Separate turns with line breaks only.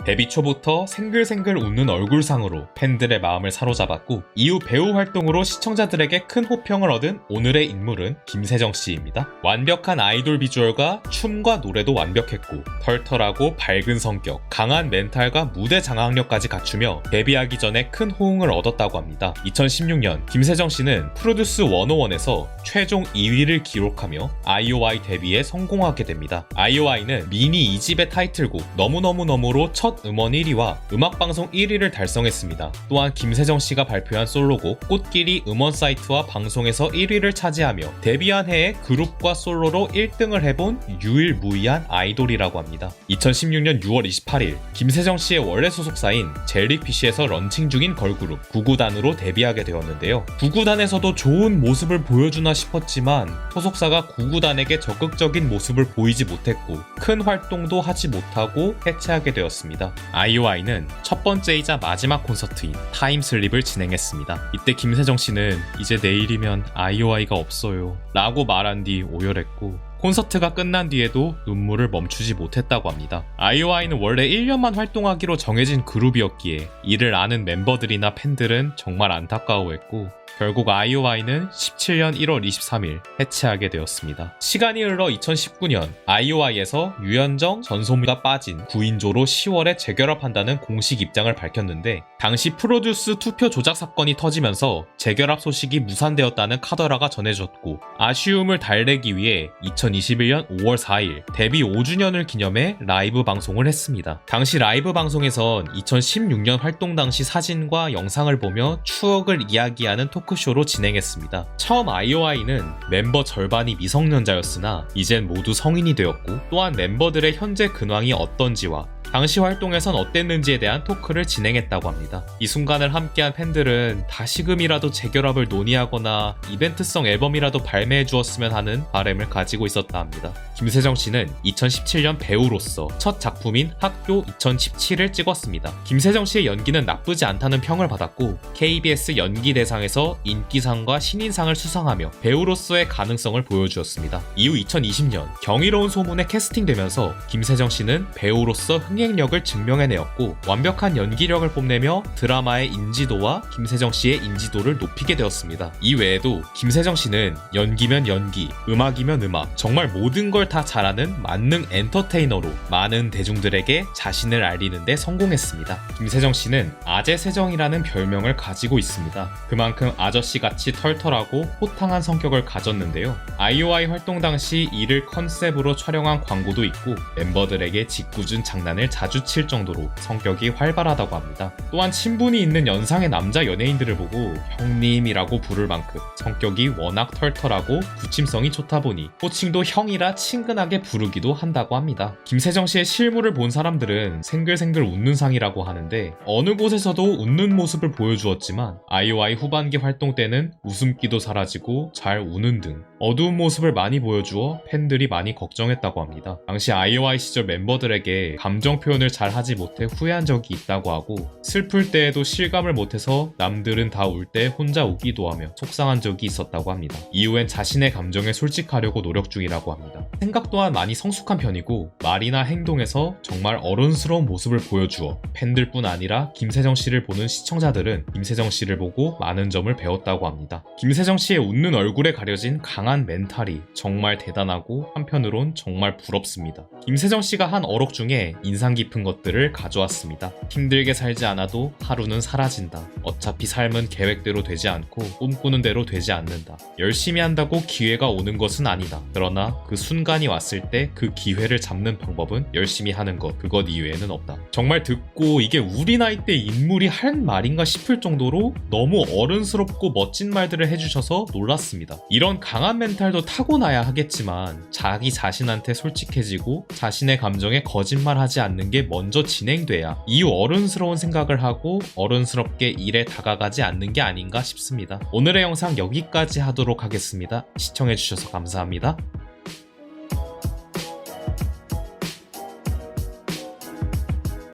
데뷔 초부터 생글생글 웃는 얼굴상으로 팬들의 마음을 사로잡았고 이후 배우 활동으로 시청자들에게 큰 호평을 얻은 오늘의 인물은 김세정 씨입니다. 완벽한 아이돌 비주얼과 춤과 노래도 완벽했고 털털하고 밝은 성격, 강한 멘탈과 무대 장악력까지 갖추며 데뷔하기 전에 큰 호응을 얻었다고 합니다. 2016년 김세정 씨는 프로듀스 101에서 최종 2위를 기록하며 IOI 데뷔에 성공하게 됩니다. IOI는 미니 2집의 타이틀곡 너무너무너무로 첫 음원 1위와 음악방송 1위를 달성했습니다. 또한 김세정 씨가 발표한 솔로곡 꽃길이 음원 사이트와 방송에서 1위를 차지하며 데뷔한 해에 그룹과 솔로로 1등을 해본 유일무이한 아이돌이라고 합니다. 2016년 6월 28일 김세정 씨의 원래 소속사인 젤리피쉬에서 런칭 중인 걸그룹 구구단으로 데뷔하게 되었는데요. 구구단에서도 좋은 모습을 보여주나 싶었지만 소속사가 구구단에게 적극적인 모습을 보이지 못했고 큰 활동도 하지 못하고 해체하게 되었습니다. IOI는 첫 번째이자 마지막 콘서트인 타임슬립을 진행했습니다. 이때 김세정 씨는 이제 내일이면 IOI가 없어요 라고 말한 뒤 오열했고 콘서트가 끝난 뒤에도 눈물을 멈추지 못했다고 합니다. IOI는 원래 1년만 활동하기로 정해진 그룹이었기에 이를 아는 멤버들이나 팬들은 정말 안타까워했고 결국 IOI는 17년 1월 23일 해체하게 되었습니다. 시간이 흘러 2019년 IOI에서 유현정, 전소미가 빠진 9인조로 10월에 재결합한다는 공식 입장을 밝혔는데 당시 프로듀스 투표 조작 사건이 터지면서 재결합 소식이 무산되었다는 카더라가 전해졌고 아쉬움을 달래기 위해 2021년 5월 4일 데뷔 5주년을 기념해 라이브 방송을 했습니다. 당시 라이브 방송에선 2016년 활동 당시 사진과 영상을 보며 추억을 이야기하는 토크쇼로 진행했습니다. 처음 IOI는 멤버 절반이 미성년자였으나 이젠 모두 성인이 되었고 또한 멤버들의 현재 근황이 어떤지와 당시 활동에선 어땠는지에 대한 토크를 진행했다고 합니다. 이 순간을 함께한 팬들은 다시금이라도 재결합을 논의하거나 이벤트성 앨범이라도 발매해 주었으면 하는 바람을 가지고 있었다 합니다. 김세정 씨는 2017년 배우로서 첫 작품인 학교 2017을 찍었습니다. 김세정 씨의 연기는 나쁘지 않다는 평을 받았고 KBS 연기대상에서 인기상과 신인상을 수상하며 배우로서의 가능성을 보여주었습니다. 이후 2020년 경이로운 소문에 캐스팅되면서 김세정 씨는 배우로서 흥행력을 증명해내었고 완벽한 연기력을 뽐내며 드라마의 인지도와 김세정 씨의 인지도를 높이게 되었습니다. 이 외에도 김세정 씨는 연기면 연기, 음악이면 음악, 정말 모든 걸 다 잘하는 만능 엔터테이너로 많은 대중들에게 자신을 알리는 데 성공했습니다. 김세정 씨는 아재세정이라는 별명을 가지고 있습니다. 그만큼 아저씨같이 털털하고 호탕한 성격을 가졌는데요. IOI 활동 당시 이를 컨셉으로 촬영한 광고도 있고 멤버들에게 짓궂은 장난을 자주 칠 정도로 성격이 활발하다고 합니다. 또한 친분이 있는 연상의 남자 연예인들을 보고 형님이라고 부를 만큼 성격이 워낙 털털하고 부침성이 좋다 보니 호칭도 형이라 친근하게 부르기도 한다고 합니다. 김세정 씨의 실물을 본 사람들은 생글생글 웃는 상이라고 하는데 어느 곳에서도 웃는 모습을 보여주었지만 IOI 후반기 활동 때는 웃음기도 사라지고 잘 우는 등 어두운 모습을 많이 보여주어 팬들이 많이 걱정했다고 합니다. 당시 IOI 시절 멤버들에게 감정 표현을 잘 하지 못해 후회한 적이 있다고 하고 슬플 때에도 실감을 못해서 남들은 다 울 때 혼자 우기도 하며 속상한 적이 있었다고 합니다. 이후엔 자신의 감정에 솔직하려고 노력 중이라고 합니다. 생각 또한 많이 성숙한 편이고 말이나 행동에서 정말 어른스러운 모습을 보여주어 팬들뿐 아니라 김세정 씨를 보는 시청자들은 김세정 씨를 보고 많은 점을 배웠다고 합니다. 김세정 씨의 웃는 얼굴에 가려진 강한 멘탈이 정말 대단하고 한편으론 정말 부럽습니다. 김세정 씨가 한 어록 중에 인상 깊은 것들을 가져왔습니다. 힘들게 살지 않아도 하루는 사라진다. 어차피 삶은 계획대로 되지 않고 꿈꾸는 대로 되지 않는다. 열심히 한다고 기회가 오는 것은 아니다. 그러나 그 순간이 왔을 때 그 기회를 잡는 방법은 열심히 하는 것, 그것 이외에는 없다. 정말 듣고 이게 우리 나이 때 인물이 한 말인가 싶을 정도로 너무 어른스럽고 멋진 말들을 해주셔서 놀랐습니다. 이런 강한 멘탈도 타고나야 하겠지만 자기 자신한테 솔직해지고 자신의 감정에 거짓말하지 않는 게 먼저 진행돼야 이후 어른스러운 생각을 하고 어른스럽게 일에 다가가지 않는 게 아닌가 싶습니다. 오늘의 영상 여기까지 하도록 하겠습니다. 시청해주셔서 감사합니다.